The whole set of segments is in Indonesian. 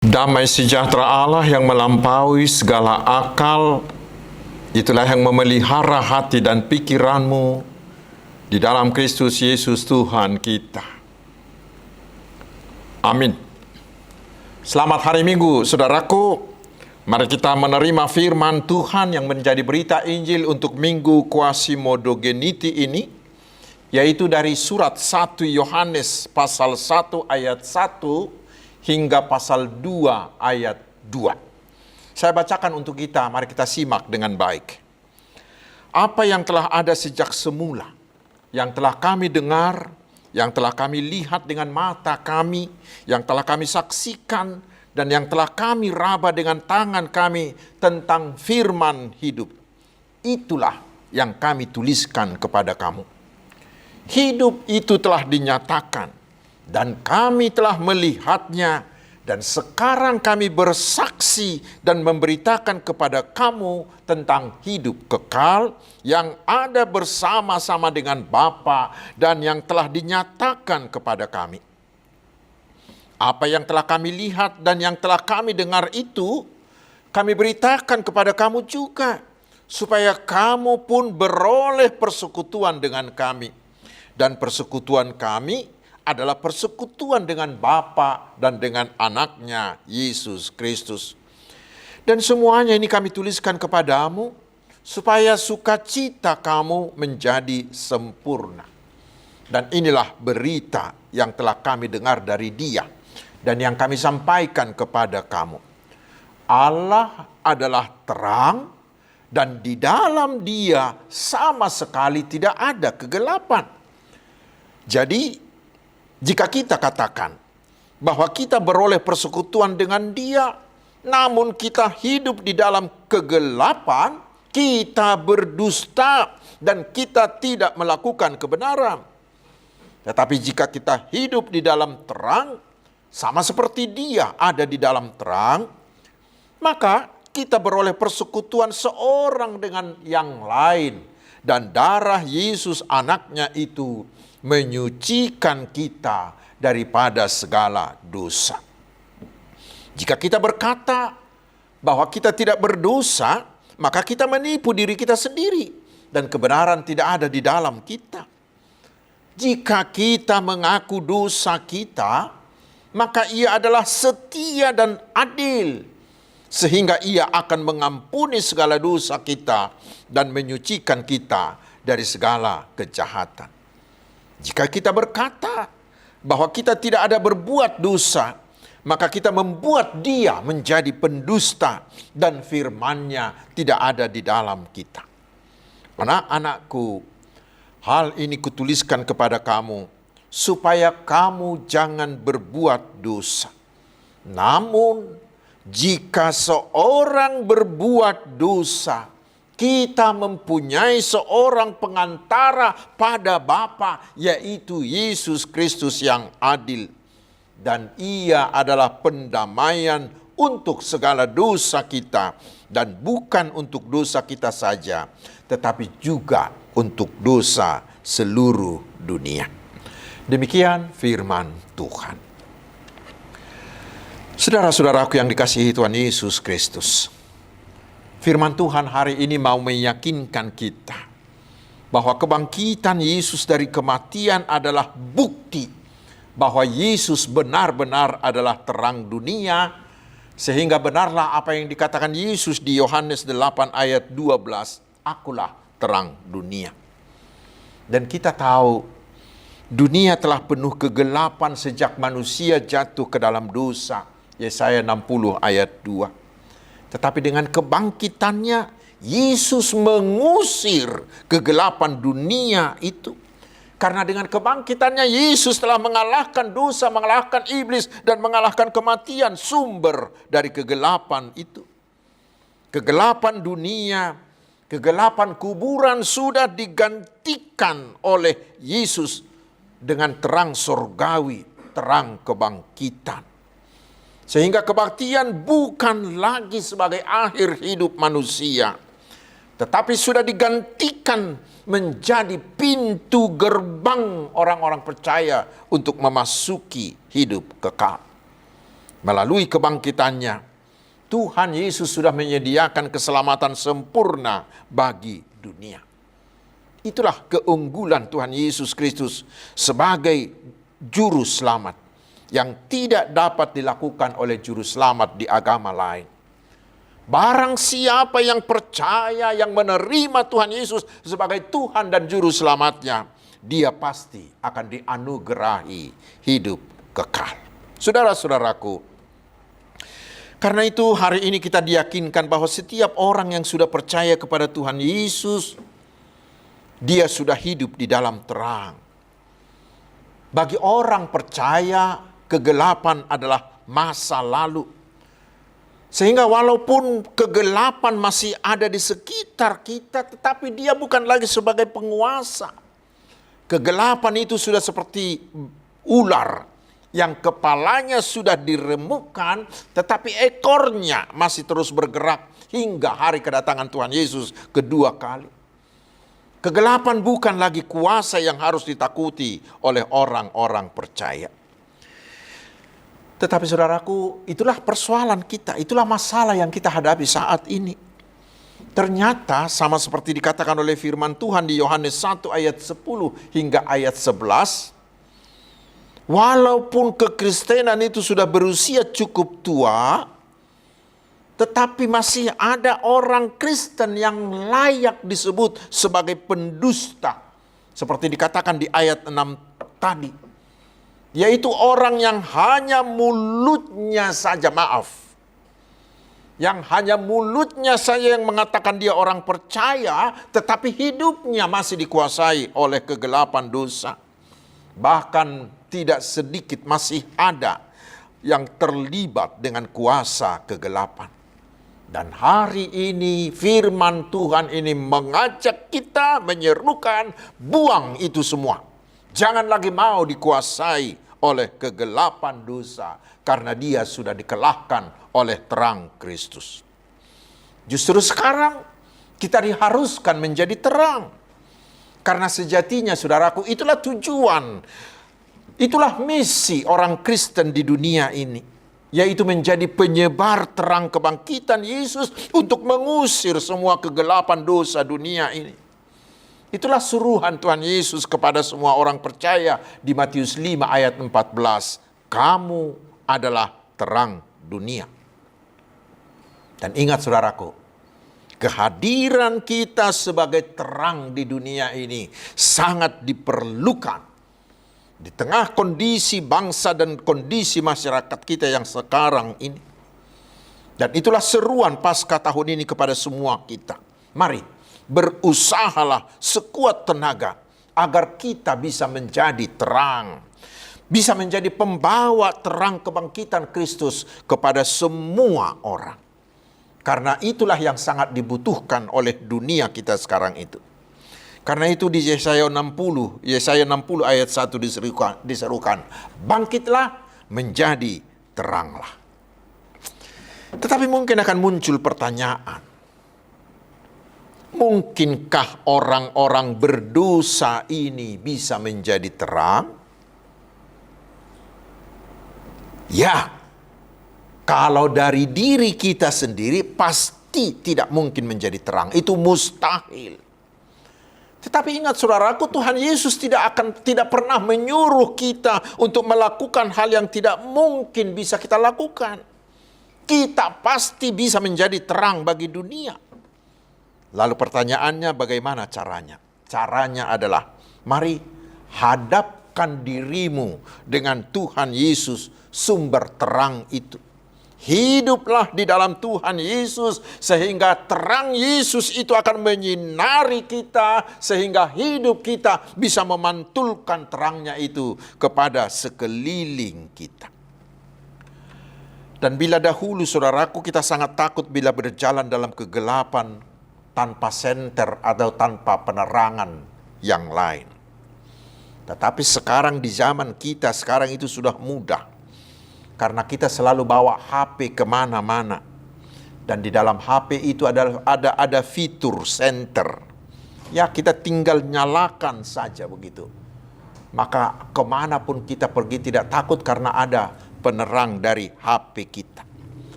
Damai sejahtera Allah yang melampaui segala akal, itulah yang memelihara hati dan pikiranmu di dalam Kristus Yesus Tuhan kita. Amin. Selamat hari Minggu, saudaraku. Mari kita menerima firman Tuhan yang menjadi berita Injil untuk Minggu Quasimodo-Geniti ini, yaitu dari surat 1 Yohanes pasal 1 ayat 1 hingga pasal 2 ayat 2. Saya bacakan untuk kita, mari kita simak dengan baik. Apa yang telah ada sejak semula, yang telah kami dengar, yang telah kami lihat dengan mata kami, yang telah kami saksikan, dan yang telah kami raba dengan tangan kami tentang firman hidup. Itulah yang kami tuliskan kepada kamu. Hidup itu telah dinyatakan, dan kami telah melihatnya, dan sekarang kami bersaksi dan memberitakan kepada kamu tentang hidup kekal yang ada bersama-sama dengan Bapa dan yang telah dinyatakan kepada kami. Apa yang telah kami lihat dan yang telah kami dengar itu, kami beritakan kepada kamu juga, supaya kamu pun beroleh persekutuan dengan kami. Dan persekutuan kami adalah persekutuan dengan Bapa dan dengan anaknya Yesus Kristus. Dan semuanya ini kami tuliskan kepadamu supaya sukacita kamu menjadi sempurna. Dan inilah berita yang telah kami dengar dari Dia dan yang kami sampaikan kepada kamu. Allah adalah terang dan di dalam Dia sama sekali tidak ada kegelapan. Jadi jika kita katakan bahwa kita beroleh persekutuan dengan Dia, namun kita hidup di dalam kegelapan, kita berdusta dan kita tidak melakukan kebenaran. Tetapi jika kita hidup di dalam terang, sama seperti Dia ada di dalam terang, maka kita beroleh persekutuan seorang dengan yang lain. Dan darah Yesus anaknya itu menyucikan kita daripada segala dosa. Jika kita berkata bahwa kita tidak berdosa, maka kita menipu diri kita sendiri dan kebenaran tidak ada di dalam kita. Jika kita mengaku dosa kita, maka Ia adalah setia dan adil, sehingga Ia akan mengampuni segala dosa kita dan menyucikan kita dari segala kejahatan. Jika kita berkata bahwa kita tidak ada berbuat dosa, maka kita membuat Dia menjadi pendusta dan firman-Nya tidak ada di dalam kita. Anak-anakku, hal ini kutuliskan kepada kamu, supaya kamu jangan berbuat dosa. Namun, jika seorang berbuat dosa, kita mempunyai seorang pengantara pada Bapa, yaitu Yesus Kristus yang adil. Dan Ia adalah pendamaian untuk segala dosa kita, dan bukan untuk dosa kita saja, tetapi juga untuk dosa seluruh dunia. Demikian firman Tuhan. Saudara-saudaraku yang dikasihi Tuhan Yesus Kristus, firman Tuhan hari ini mau meyakinkan kita bahwa kebangkitan Yesus dari kematian adalah bukti bahwa Yesus benar-benar adalah terang dunia, sehingga benarlah apa yang dikatakan Yesus di Yohanes 8 ayat 12, akulah terang dunia. Dan kita tahu dunia telah penuh kegelapan sejak manusia jatuh ke dalam dosa, Yesaya 60 ayat 2. Tetapi dengan kebangkitannya, Yesus mengusir kegelapan dunia itu. Karena dengan kebangkitannya, Yesus telah mengalahkan dosa, mengalahkan iblis, dan mengalahkan kematian, sumber dari kegelapan itu. Kegelapan dunia, kegelapan kuburan sudah digantikan oleh Yesus dengan terang surgawi, terang kebangkitan. Sehingga kebaktian bukan lagi sebagai akhir hidup manusia, tetapi sudah digantikan menjadi pintu gerbang orang-orang percaya untuk memasuki hidup kekal. Melalui kebangkitannya, Tuhan Yesus sudah menyediakan keselamatan sempurna bagi dunia. Itulah keunggulan Tuhan Yesus Kristus sebagai juru selamat yang tidak dapat dilakukan oleh juru selamat di agama lain. Barang siapa yang percaya, yang menerima Tuhan Yesus sebagai Tuhan dan juru selamatnya, dia pasti akan dianugerahi hidup kekal. Saudara-saudaraku, karena itu hari ini kita diyakinkan bahwa setiap orang yang sudah percaya kepada Tuhan Yesus, dia sudah hidup di dalam terang. Bagi orang percaya, kegelapan adalah masa lalu. Sehingga walaupun kegelapan masih ada di sekitar kita, tetapi dia bukan lagi sebagai penguasa. Kegelapan itu sudah seperti ular yang kepalanya sudah diremukkan, tetapi ekornya masih terus bergerak hingga hari kedatangan Tuhan Yesus kedua kali. Kegelapan bukan lagi kuasa yang harus ditakuti oleh orang-orang percaya. Tetapi saudaraku, itulah persoalan kita, itulah masalah yang kita hadapi saat ini. Ternyata sama seperti dikatakan oleh firman Tuhan di Yohanes 1 ayat 10 hingga ayat 11, walaupun kekristenan itu sudah berusia cukup tua, tetapi masih ada orang Kristen yang layak disebut sebagai pendusta. Seperti dikatakan di ayat 6 tadi. Yaitu orang yang hanya mulutnya saja, yang hanya mulutnya saja yang mengatakan dia orang percaya, tetapi hidupnya masih dikuasai oleh kegelapan dosa. Bahkan tidak sedikit masih ada yang terlibat dengan kuasa kegelapan. Dan hari ini firman Tuhan ini mengajak kita, menyerukan, buang itu semua. Jangan lagi mau dikuasai oleh kegelapan dosa, karena dia sudah dikalahkan oleh terang Kristus. Justru sekarang kita diharuskan menjadi terang. Karena sejatinya saudaraku, itulah tujuan, itulah misi orang Kristen di dunia ini. Yaitu menjadi penyebar terang kebangkitan Yesus untuk mengusir semua kegelapan dosa dunia ini. Itulah suruhan Tuhan Yesus kepada semua orang percaya di Matius 5 ayat 14. Kamu adalah terang dunia. Dan ingat saudaraku, kehadiran kita sebagai terang di dunia ini sangat diperlukan di tengah kondisi bangsa dan kondisi masyarakat kita yang sekarang ini. Dan itulah seruan Paskah tahun ini kepada semua kita. Mari berusahalah sekuat tenaga agar kita bisa menjadi terang, bisa menjadi pembawa terang kebangkitan Kristus kepada semua orang. Karena itulah yang sangat dibutuhkan oleh dunia kita sekarang itu. Karena itu di Yesaya 60 ayat 1 diserukan, bangkitlah menjadi teranglah. Tetapi mungkin akan muncul pertanyaan, mungkinkah orang-orang berdosa ini bisa menjadi terang? Ya, kalau dari diri kita sendiri pasti tidak mungkin menjadi terang. Itu mustahil. Tetapi ingat saudaraku, Tuhan Yesus tidak pernah menyuruh kita untuk melakukan hal yang tidak mungkin bisa kita lakukan. Kita pasti bisa menjadi terang bagi dunia. Lalu pertanyaannya bagaimana caranya? Caranya adalah, mari hadapkan dirimu dengan Tuhan Yesus, sumber terang itu. Hiduplah di dalam Tuhan Yesus, sehingga terang Yesus itu akan menyinari kita, sehingga hidup kita bisa memantulkan terangnya itu kepada sekeliling kita. Dan bila dahulu saudaraku kita sangat takut bila berjalan dalam kegelapan, tanpa senter atau tanpa penerangan yang lain. Tetapi sekarang di zaman kita sekarang itu sudah mudah. Karena kita selalu bawa HP kemana-mana. Dan di dalam HP itu ada fitur senter. Ya, kita tinggal nyalakan saja begitu. Maka kemanapun kita pergi tidak takut karena ada penerang dari HP kita.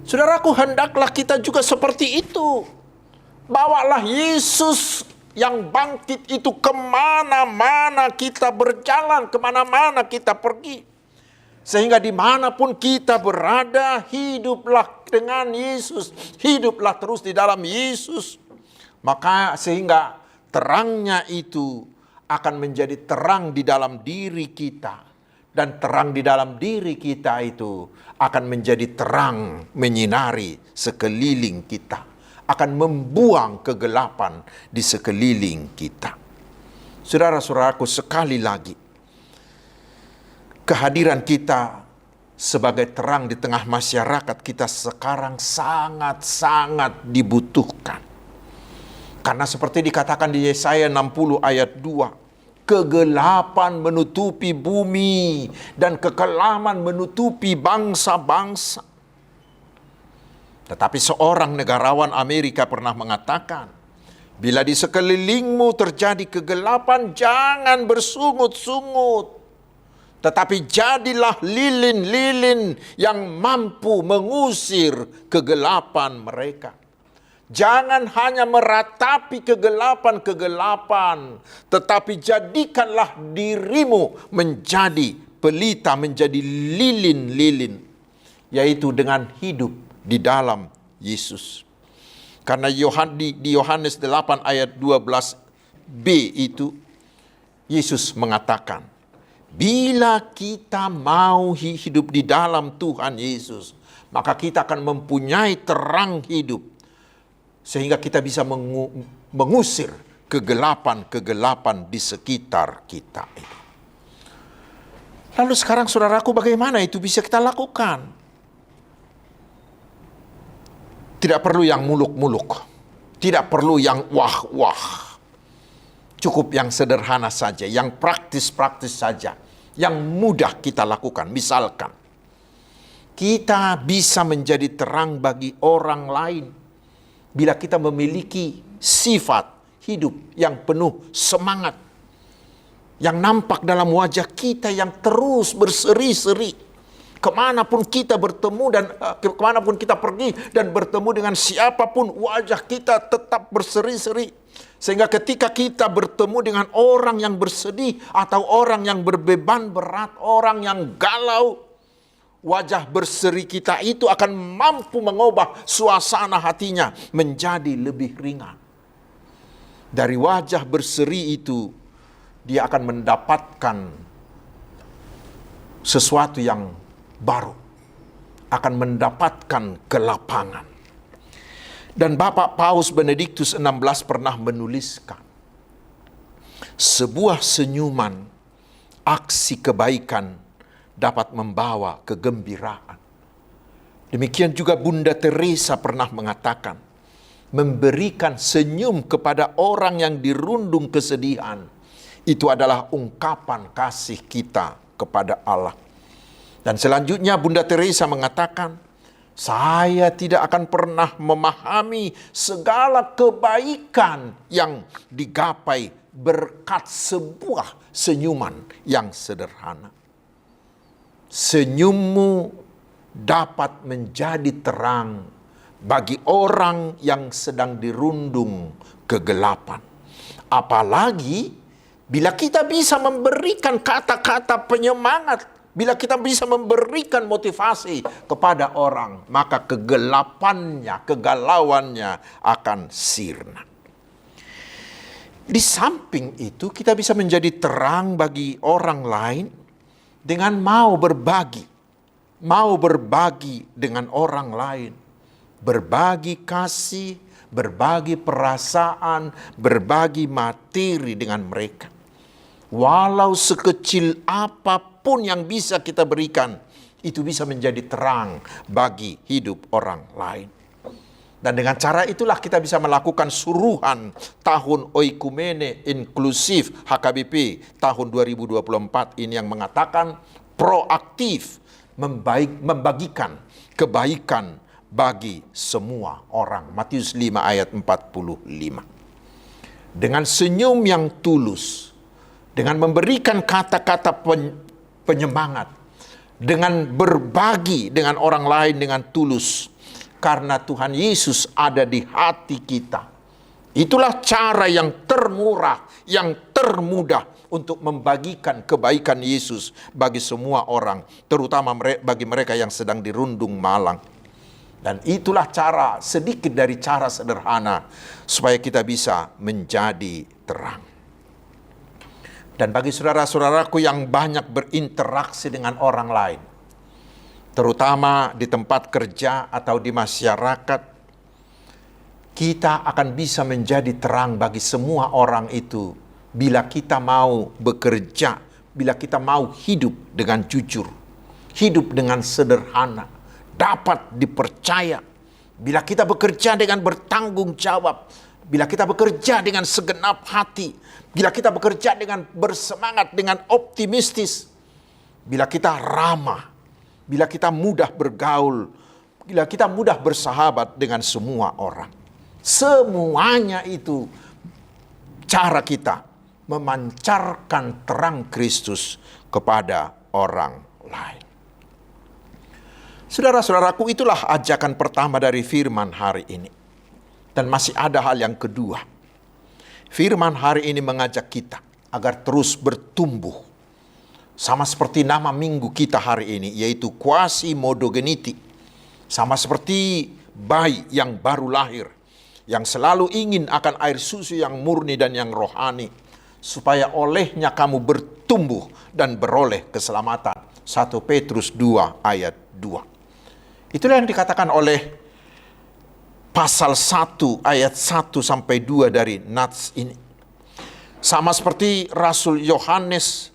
Saudaraku, hendaklah kita juga seperti itu. Bawalah Yesus yang bangkit itu kemana-mana kita berjalan, kemana-mana kita pergi. Sehingga dimanapun kita berada, hiduplah dengan Yesus. Hiduplah terus di dalam Yesus. Maka sehingga terangnya itu akan menjadi terang di dalam diri kita. Dan terang di dalam diri kita itu akan menjadi terang menyinari sekeliling kita. Akan membuang kegelapan di sekeliling kita. Saudara-saudaraku, sekali lagi, kehadiran kita sebagai terang di tengah masyarakat kita sekarang sangat-sangat dibutuhkan. Karena seperti dikatakan di Yesaya 60 ayat 2, kegelapan menutupi bumi dan kekelaman menutupi bangsa-bangsa. Tetapi seorang negarawan Amerika pernah mengatakan, bila di sekelilingmu terjadi kegelapan, jangan bersungut-sungut. Tetapi jadilah lilin-lilin yang mampu mengusir kegelapan mereka. Jangan hanya meratapi kegelapan-kegelapan, tetapi jadikanlah dirimu menjadi pelita, menjadi lilin-lilin, yaitu dengan hidup di dalam Yesus. Karena di Yohanes 8 ayat 12b itu, Yesus mengatakan, bila kita mau hidup di dalam Tuhan Yesus, maka kita akan mempunyai terang hidup. Sehingga kita bisa mengusir kegelapan-kegelapan di sekitar kita. Lalu sekarang saudaraku, bagaimana itu bisa kita lakukan? Tidak perlu yang muluk-muluk. Tidak perlu yang wah-wah. Cukup yang sederhana saja, yang praktis-praktis saja, yang mudah kita lakukan. Misalkan, kita bisa menjadi terang bagi orang lain bila kita memiliki sifat hidup yang penuh semangat, yang nampak dalam wajah kita yang terus berseri-seri. Kemanapun kita bertemu dan kemanapun kita pergi dan bertemu dengan siapapun, wajah kita tetap berseri-seri. Sehingga ketika kita bertemu dengan orang yang bersedih atau orang yang berbeban berat, orang yang galau, wajah berseri kita itu akan mampu mengubah suasana hatinya menjadi lebih ringan. Dari wajah berseri itu, dia akan mendapatkan sesuatu yang baru. Akan mendapatkan kelapangan. Dan Bapak Paus Benediktus XVI pernah menuliskan, sebuah senyuman, aksi kebaikan dapat membawa kegembiraan. Demikian juga Bunda Teresa pernah mengatakan, memberikan senyum kepada orang yang dirundung kesedihan, itu adalah ungkapan kasih kita kepada Allah. Dan selanjutnya Bunda Teresa mengatakan, saya tidak akan pernah memahami segala kebaikan yang digapai berkat sebuah senyuman yang sederhana. Senyummu dapat menjadi terang bagi orang yang sedang dirundung kegelapan. Apalagi bila kita bisa memberikan kata-kata penyemangat, bila kita bisa memberikan motivasi kepada orang, maka kegelapannya, kegalauannya akan sirna. Di samping itu, kita bisa menjadi terang bagi orang lain dengan mau berbagi dengan orang lain, berbagi kasih, berbagi perasaan, berbagi materi dengan mereka. Walau sekecil apapun yang bisa kita berikan, itu bisa menjadi terang bagi hidup orang lain. Dan dengan cara itulah kita bisa melakukan suruhan tahun Oikumene Inklusif HKBP tahun 2024 ini yang mengatakan proaktif membagikan kebaikan bagi semua orang. Matius 5 ayat 45. Dengan senyum yang tulus, dengan memberikan kata-kata penyemangat, dengan berbagi dengan orang lain dengan tulus, karena Tuhan Yesus ada di hati kita. Itulah cara yang termurah, yang termudah untuk membagikan kebaikan Yesus bagi semua orang, terutama bagi mereka yang sedang dirundung malang. Dan itulah cara, sedikit dari cara sederhana supaya kita bisa menjadi terang. Dan bagi saudara-saudaraku yang banyak berinteraksi dengan orang lain, terutama di tempat kerja atau di masyarakat, kita akan bisa menjadi terang bagi semua orang itu bila kita mau bekerja, bila kita mau hidup dengan jujur, hidup dengan sederhana, dapat dipercaya. Bila kita bekerja dengan bertanggung jawab, bila kita bekerja dengan segenap hati, bila kita bekerja dengan bersemangat, dengan optimistis, bila kita ramah, bila kita mudah bergaul, bila kita mudah bersahabat dengan semua orang. Semuanya itu cara kita memancarkan terang Kristus kepada orang lain. Saudara-saudaraku, itulah ajakan pertama dari firman hari ini. Dan masih ada hal yang kedua. Firman hari ini mengajak kita agar terus bertumbuh. Sama seperti nama minggu kita hari ini, yaitu Quasimodogeniti. Sama seperti bayi yang baru lahir, yang selalu ingin akan air susu yang murni dan yang rohani, supaya olehnya kamu bertumbuh dan beroleh keselamatan. 1 Petrus 2 ayat 2. Itulah yang dikatakan oleh pasal 1 ayat 1 sampai 2 dari Nats ini. Sama seperti Rasul Yohanes,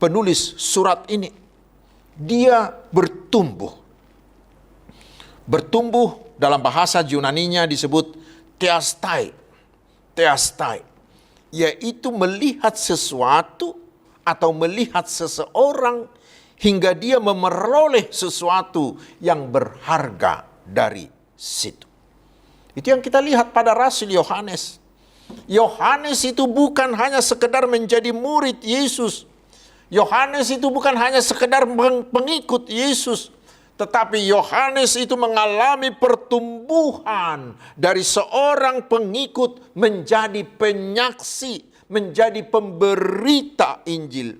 penulis surat ini, dia bertumbuh. Bertumbuh dalam bahasa Yunaninya disebut theastai. Theastai, yaitu melihat sesuatu atau melihat seseorang hingga dia memperoleh sesuatu yang berharga dari situ. Itu yang kita lihat pada Rasul Yohanes. Yohanes itu bukan hanya sekedar menjadi murid Yesus. Yohanes itu bukan hanya sekedar pengikut Yesus. Tetapi Yohanes itu mengalami pertumbuhan dari seorang pengikut menjadi penyaksi, menjadi pemberita Injil.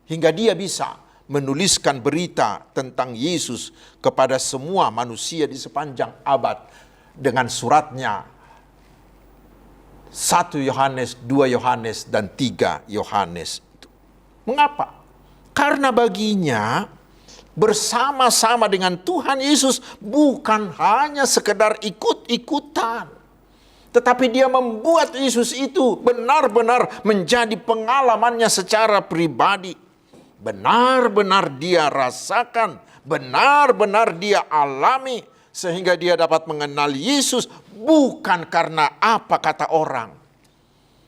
Hingga dia bisa menuliskan berita tentang Yesus kepada semua manusia di sepanjang abad dengan suratnya 1 Yohanes, 2 Yohanes, dan 3 Yohanes. Mengapa? Karena baginya bersama-sama dengan Tuhan Yesus bukan hanya sekedar ikut-ikutan, tetapi dia membuat Yesus itu benar-benar menjadi pengalamannya secara pribadi. Benar-benar dia rasakan, benar-benar dia alami, sehingga dia dapat mengenal Yesus bukan karena apa kata orang,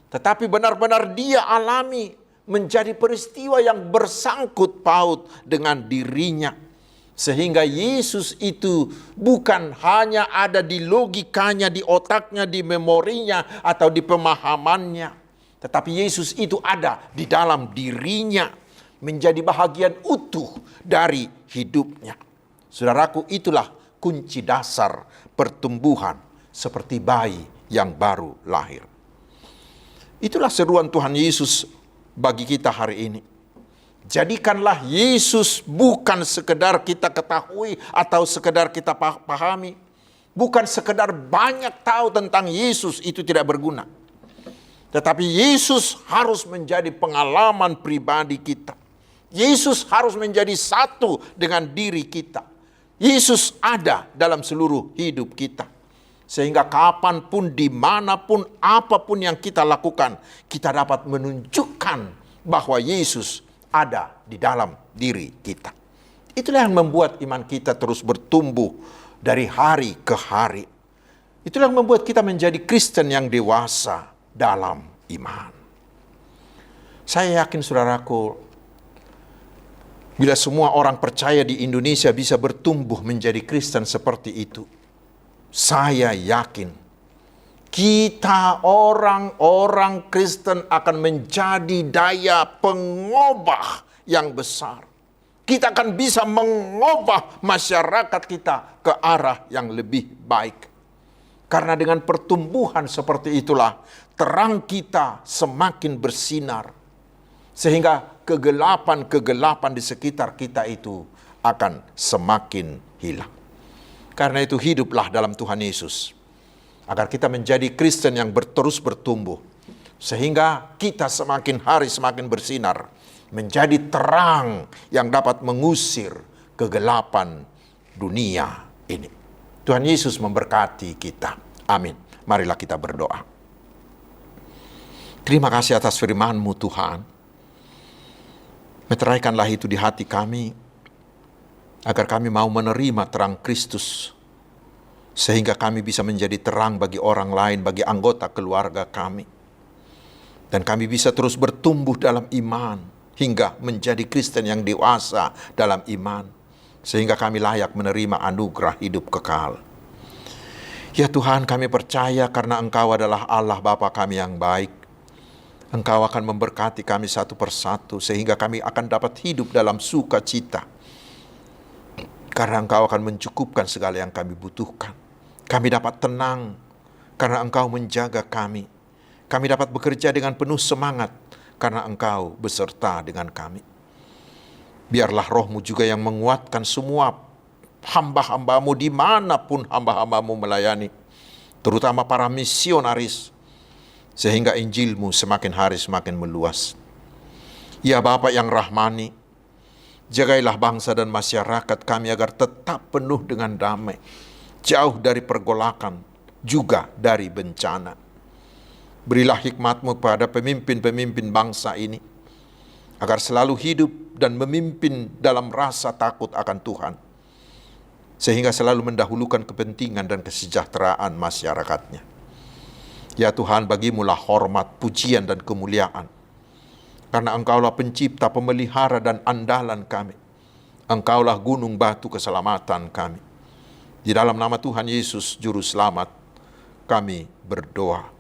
tetapi benar-benar dia alami menjadi peristiwa yang bersangkut paut dengan dirinya. Sehingga Yesus itu bukan hanya ada di logikanya, di otaknya, di memorinya, atau di pemahamannya, tetapi Yesus itu ada di dalam dirinya, menjadi bahagian utuh dari hidupnya. Saudaraku, itulah kunci dasar pertumbuhan seperti bayi yang baru lahir. Itulah seruan Tuhan Yesus bagi kita hari ini. Jadikanlah Yesus bukan sekedar kita ketahui atau sekedar kita pahami. Bukan sekedar banyak tahu tentang Yesus, itu tidak berguna. Tetapi Yesus harus menjadi pengalaman pribadi kita. Yesus harus menjadi satu dengan diri kita. Yesus ada dalam seluruh hidup kita. Sehingga kapanpun, dimanapun, apapun yang kita lakukan, kita dapat menunjukkan bahwa Yesus ada di dalam diri kita. Itulah yang membuat iman kita terus bertumbuh dari hari ke hari. Itulah yang membuat kita menjadi Kristen yang dewasa dalam iman. Saya yakin saudaraku, bila semua orang percaya di Indonesia bisa bertumbuh menjadi Kristen seperti itu, saya yakin kita orang-orang Kristen akan menjadi daya pengubah yang besar. kita akan bisa mengubah masyarakat kita ke arah yang lebih baik. Karena dengan pertumbuhan seperti itulah terang kita semakin bersinar. Sehingga kegelapan-kegelapan di sekitar kita itu akan semakin hilang. Karena itu hiduplah dalam Tuhan Yesus. Agar kita menjadi Kristen yang terus bertumbuh. Sehingga kita semakin hari semakin bersinar. Menjadi terang yang dapat mengusir kegelapan dunia ini. Tuhan Yesus memberkati kita. Amin. Marilah kita berdoa. Terima kasih atas firman-Mu Tuhan. Meteraikanlah itu di hati kami, agar kami mau menerima terang Kristus, sehingga kami bisa menjadi terang bagi orang lain, bagi anggota keluarga kami. Dan kami bisa terus bertumbuh dalam iman, hingga menjadi Kristen yang dewasa dalam iman, sehingga kami layak menerima anugerah hidup kekal. Ya Tuhan, kami percaya karena Engkau adalah Allah Bapa kami yang baik. Engkau akan memberkati kami satu persatu, sehingga kami akan dapat hidup dalam sukacita. Karena Engkau akan mencukupkan segala yang kami butuhkan. Kami dapat tenang, karena Engkau menjaga kami. Kami dapat bekerja dengan penuh semangat, karena Engkau beserta dengan kami. Biarlah Roh-Mu juga yang menguatkan semua hamba-hambamu dimanapun hamba-hambamu melayani, terutama para misionaris, sehingga Injil-Mu semakin hari semakin meluas. Ya Bapa yang rahmani, jagailah bangsa dan masyarakat kami agar tetap penuh dengan damai, jauh dari pergolakan, juga dari bencana. Berilah hikmat-Mu pada pemimpin-pemimpin bangsa ini, agar selalu hidup dan memimpin dalam rasa takut akan Tuhan, sehingga selalu mendahulukan kepentingan dan kesejahteraan masyarakatnya. Ya Tuhan, bagi-Mu-lah hormat, pujian, dan kemuliaan. Karena Engkau-lah pencipta, pemelihara, dan andalan kami. Engkau-lah gunung batu keselamatan kami. Di dalam nama Tuhan Yesus, Juru Selamat, kami berdoa.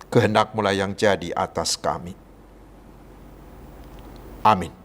Kehendak-Mu-lah yang jadi atas kami. Amin.